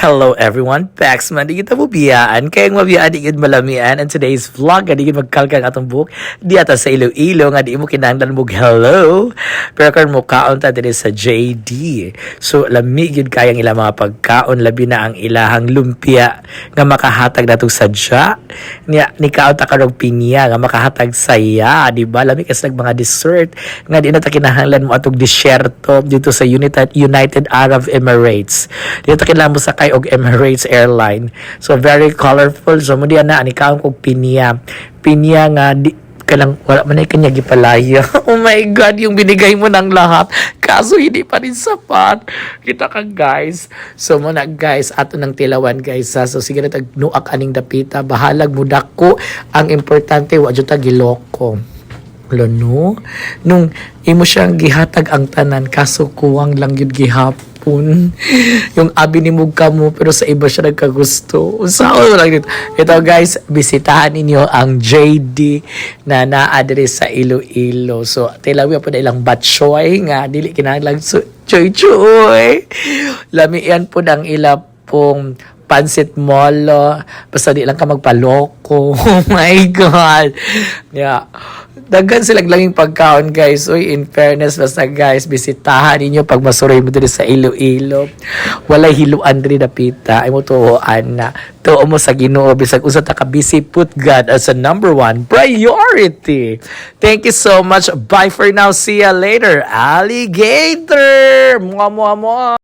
Hello everyone, Paxman, di kita bubiyaan, kayang mabiyaan di kita malamian, and today's vlog, di kita magkalkang atong book, di ata sa Iloilo, nga di mo kinanglan mo, hello, pero kung mukhaon ta din sa JD, so lamig yun kayang ilang mga pagkaon, labi na ang ilahang lumpia, nga makahatag na itong sadya, ni kaon ta karong pinya, nga makahatag saya, di ba, lamig kasi mga dessert, nga di na ta kinahanglan mo atong disyerto, dito sa United Arab Emirates, dito kinahanglan mo sa og Emirates Airline. So very colorful. So mo diyan na ani kaon kog pinya. Pinya nga di kalang wala man ay kanya gipalaya. Oh my god, yung binigay mo ng lahat. Kaso hindi pa rin sapat. Kita ka guys. So mo na guys, ato nang tilawan guys. So sige na tagnuak aning dapita. Bahalag mo dako. Ang importante wa jud ta giloko. No? Nung imo siyang gihatag ang tanan kaso kuwang lang yun gihapon yung abi ni mugka mo pero sa iba siya nagkagusto usaon lang dito. Ito guys, bisitahan ninyo ang JD na naadre sa Iloilo. So tilawi po na ilang batchoy nga dili kinahanglan choy lamian po ng ila pong pansit molo basta di lang ka magpaloko. Oh my god, yeah, daghan silang langing pagkaon guys. Uy, in fairness, basta guys, bisitahan ninyo pag masuray mo dito sa Iloilo. Walay hiluan rin na pita. Ay mo tuoan na. Tuo mo sa Ginoo. Bisag usa ta ka busy, put God as a number one priority. Thank you so much. Bye for now. See ya later. Alligator! Mua, mua, mua.